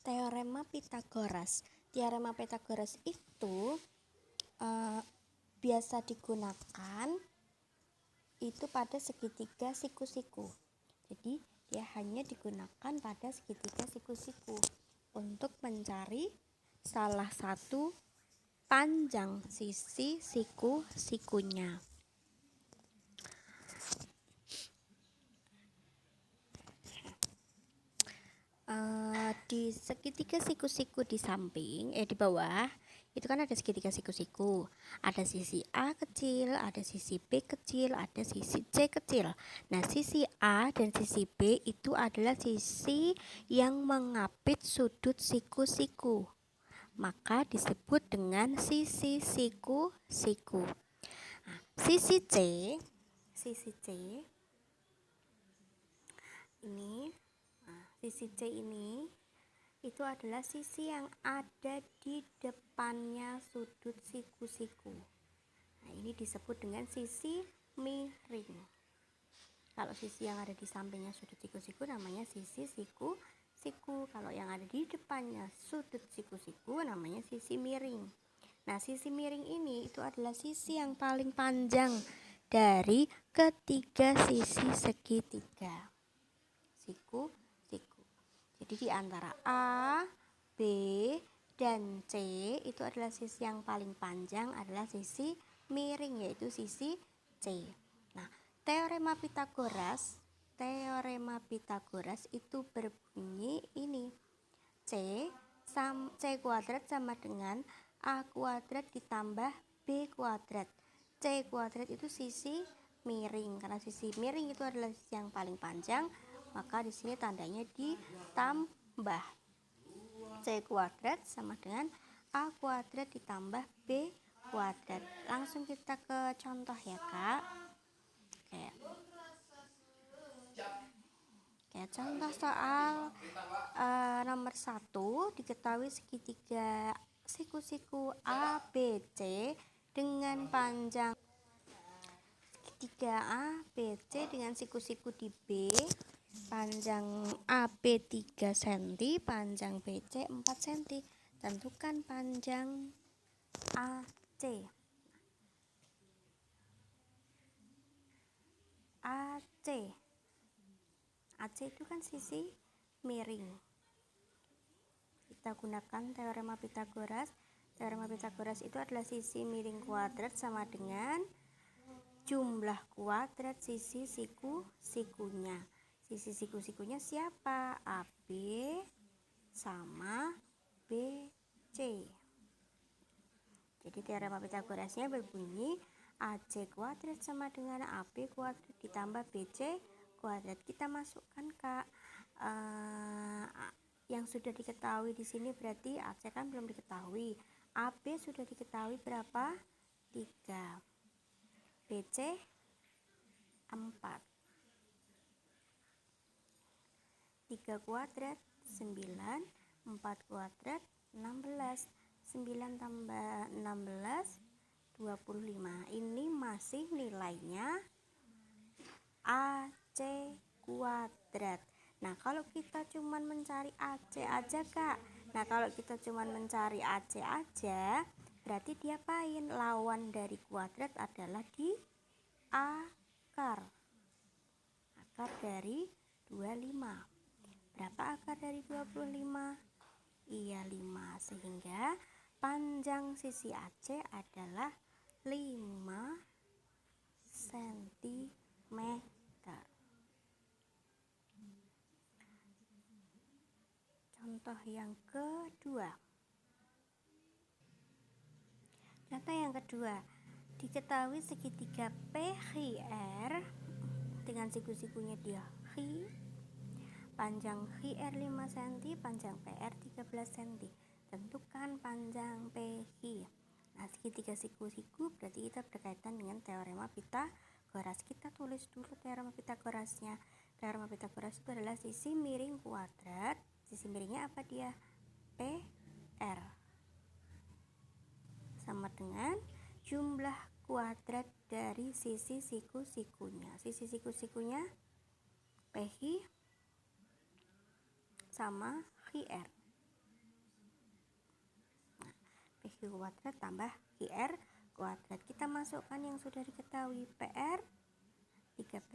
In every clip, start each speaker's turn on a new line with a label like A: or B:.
A: Teorema Pythagoras. Teorema Pythagoras itu biasa digunakan itu pada segitiga siku-siku. Jadi dia hanya digunakan pada segitiga siku-siku untuk mencari salah satu panjang sisi siku-sikunya. Di segitiga siku-siku di samping, di bawah itu kan ada segitiga siku-siku, ada sisi A kecil, ada sisi B kecil, ada sisi C kecil. Nah, sisi A dan sisi B itu adalah sisi yang mengapit sudut siku-siku, maka disebut dengan sisi siku-siku. Nah, sisi C ini, sisi C ini itu adalah sisi yang ada di depannya sudut siku-siku. Nah, ini disebut dengan sisi miring. Kalau sisi yang ada di sampingnya sudut siku-siku namanya sisi siku-siku. Kalau yang ada di depannya sudut siku-siku namanya sisi miring. Nah, sisi miring ini itu adalah sisi yang paling panjang dari ketiga sisi segitiga siku-siku. Jadi di antara A, B, dan C itu adalah sisi yang paling panjang adalah sisi miring, yaitu sisi C. Nah, teorema Pythagoras itu berbunyi ini. C kuadrat sama dengan A kuadrat ditambah B kuadrat. C kuadrat itu sisi miring. Karena sisi miring itu adalah sisi yang paling panjang, maka di sini tandanya ditambah. C kuadrat sama dengan A kuadrat ditambah B kuadrat. Langsung kita ke contoh ya, Kak. Oke, contoh soal nomor 1, diketahui segitiga siku-siku A, B, C dengan panjang segitiga A, B, C dengan siku-siku di B, panjang AB 3 cm, panjang BC 4 cm. Tentukan panjang AC. AC itu kan sisi miring. Kita gunakan teorema Pythagoras. Teorema Pythagoras itu adalah sisi miring kuadrat sama dengan jumlah kuadrat sisi siku-sikunya. Sisi siku-sikunya siapa? AB sama BC. Jadi teorema Pythagorasnya berbunyi AC kuadrat sama dengan AB kuadrat ditambah BC kuadrat. Kita masukkan, Kak, yang sudah diketahui di sini, berarti AC kan belum diketahui. AB sudah diketahui berapa? 3. BC 4. 3 kuadrat 9, 4 kuadrat 16. 9 tambah 16 25. Ini masih nilainya AC kuadrat. Nah, kalau kita cuman mencari AC aja, Kak. Nah, kalau kita cuman mencari AC aja, berarti diapain? Lawan dari kuadrat adalah di akar. Akar dari 25. Berapa akar dari 25? Iya, 5. Sehingga panjang sisi AC adalah 5 cm. Contoh yang kedua. Diketahui segitiga PQR dengan siku-sikunya dia Q, panjang QR 5 cm, panjang PR 13 cm. Tentukan panjang PQ. Nah, segitiga siku-siku berarti kita berkaitan dengan teorema Pythagoras. Kita tulis dulu teorema Pythagorasnya. Teorema Pythagoras itu adalah sisi miring kuadrat. Sisi miringnya apa dia? PR sama dengan jumlah kuadrat dari sisi siku-sikunya. Sisi siku-sikunya PQ sama QR. kuadrat tambah QR kuadrat. Kita masukkan yang sudah diketahui. PR 13.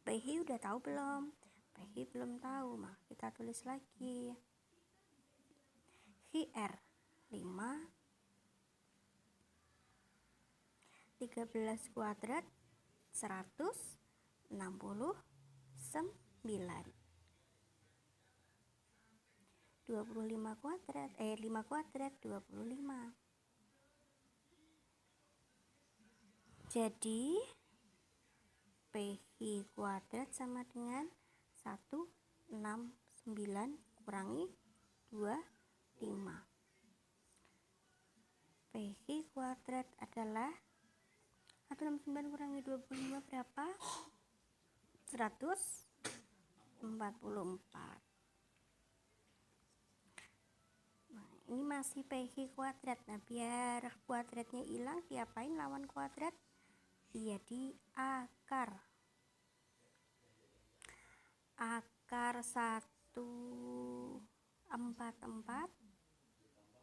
A: PH udah tahu belum? PH belum tahu, maka kita tulis lagi. QR 5, 13 kuadrat 169. 25 kuadrat 5 kuadrat 25. Jadi PH kuadrat sama dengan 169 kurangi 25. PH kuadrat adalah 169 kurangi 25 berapa? 144. Nah, ini masih PH kuadrat. Nah, biar kuadratnya hilang, diapain lawan kuadrat? Iya, di akar. Akar 144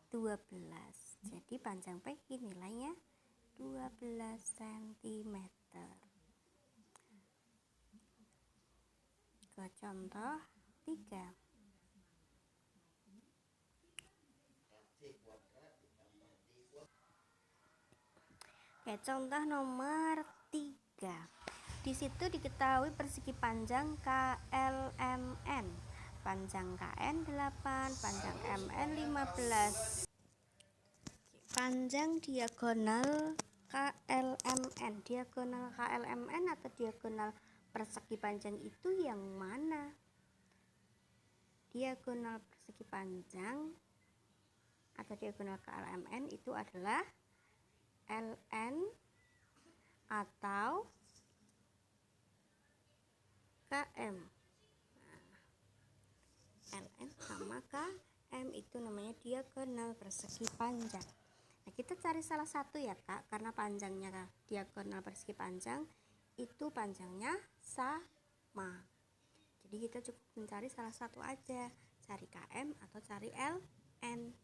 A: 12. Jadi panjang PH nilainya 12 cm. Ke contoh 3. Oke, contoh nomor 3. Di situ diketahui persegi panjang KLMN. Panjang KN 8, panjang MN 15. Panjang diagonal KLMN. Diagonal KLMN atau diagonal persegi panjang itu yang mana? Diagonal persegi panjang atau diagonal KLMN itu adalah LN atau KM. LN sama KM itu namanya diagonal persegi panjang. Nah, kita cari salah satu ya Kak, karena panjangnya diagonal persegi panjang itu panjangnya sama. Jadi kita cukup mencari salah satu aja, cari KM atau cari LN.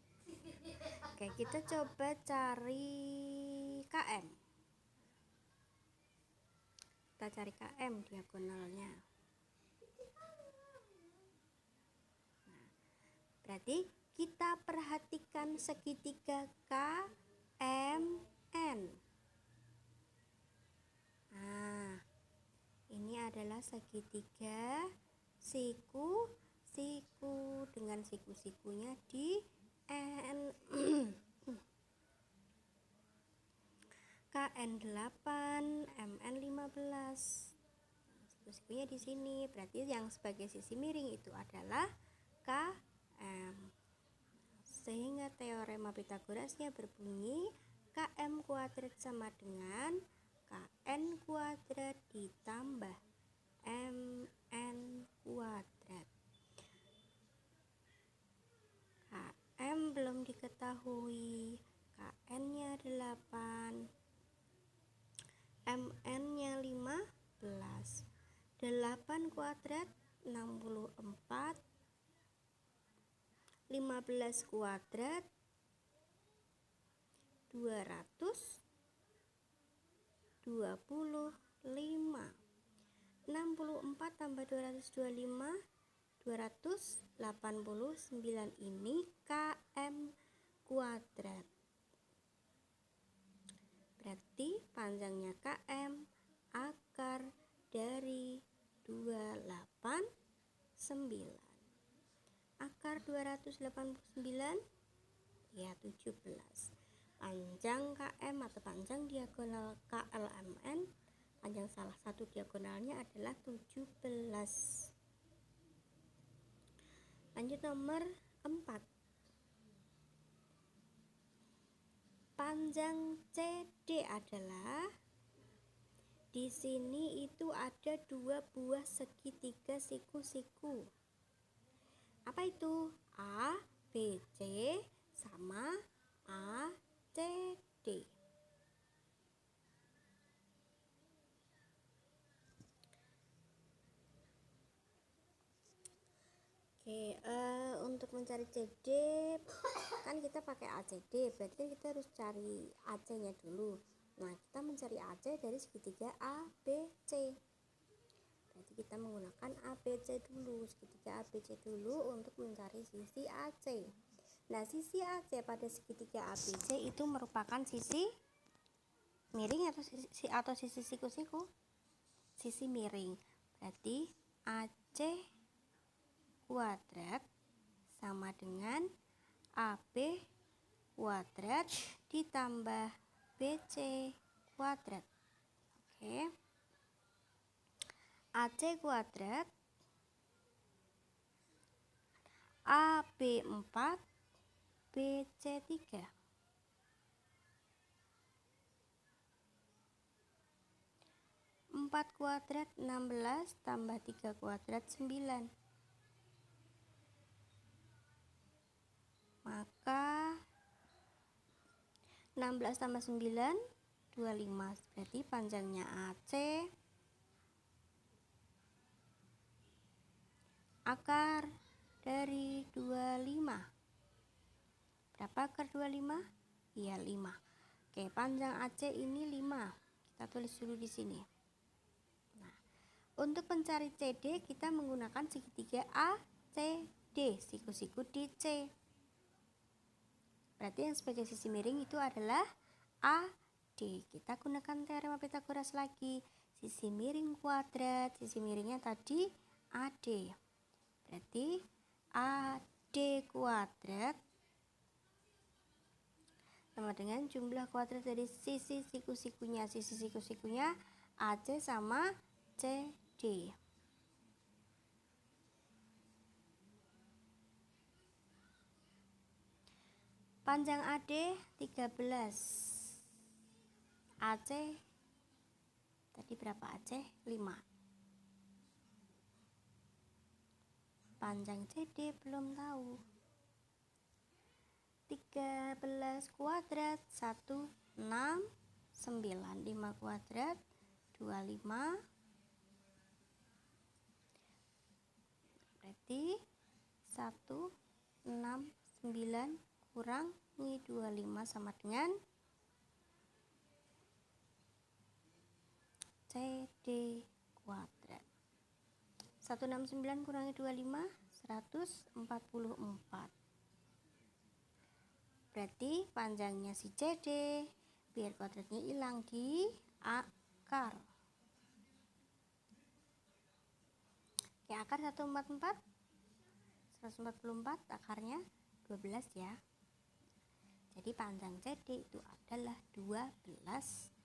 A: Oke, kita coba cari KM. Kita cari KM diagonalnya. Nah, berarti kita perhatikan segitiga KMN. Nah, ini adalah segitiga siku-siku dengan siku-sikunya di N. KN 8, MN 15. Siku-sikunya di sini. Berarti yang sebagai sisi miring itu adalah KM. Sehingga teorema Pitagorasnya berbunyi KM kuadrat sama dengan KN kuadrat ditambah MN kuadrat. KM belum diketahui. KN-nya 8. MN-nya 15. 8 kuadrat 64. 15 kuadrat 225. 64 tambah 225 289. Ini KM kuadrat. Berarti panjangnya KM akar dari 289. Akar 289 ya 17. Panjang KM atau panjang diagonal KLMN, panjang salah satu diagonalnya adalah 17. Lanjut nomor 4. Panjang CD adalah, di sini itu ada 2 buah segitiga siku-siku. Apa itu? A, B, C sama A, C, D. Oke, untuk mencari CD kan kita pakai ACD, berarti kan kita harus cari AC nya dulu. Nah, kita mencari AC dari segitiga ABC, berarti kita menggunakan ABC dulu, segitiga ABC dulu untuk mencari sisi AC. Nah, sisi AC pada segitiga ABC itu merupakan sisi miring atau sisi siku-siku? Sisi miring. Berarti AC kuadrat sama dengan AB kuadrat ditambah BC kuadrat. Oke. AC kuadrat AB 4 BC 3. 4 kuadrat 16 tambah 3 kuadrat 9. Maka 16 tambah 9 25. Berarti panjangnya AC akar dari 25. Berapa akar 25? Iya, 5. Oke, panjang AC ini 5. Kita tulis dulu di sini. Nah, untuk mencari CD kita menggunakan segitiga ACD, siku-siku di C. Berarti yang sebagai sisi miring itu adalah AD. Kita gunakan teorema Pythagoras lagi. Sisi miring kuadrat, sisi miringnya tadi AD. Berarti AD kuadrat sama dengan jumlah kuadrat dari sisi siku-sikunya. Sisi siku-sikunya AC sama CD. Panjang AD 13. AC tadi berapa AC? 5. Panjang CD belum tahu. 13 kuadrat 1 6 9. 5 kuadrat 25. Berarti 1 6 9 kurangi 25 sama dengan CD kuadrat. 169 kurangi 25 144. Berarti panjangnya si CD, biar kuadratnya hilang di akar. Oke, akar 144 144 akarnya 12 ya. Jadi panjang CD itu adalah 12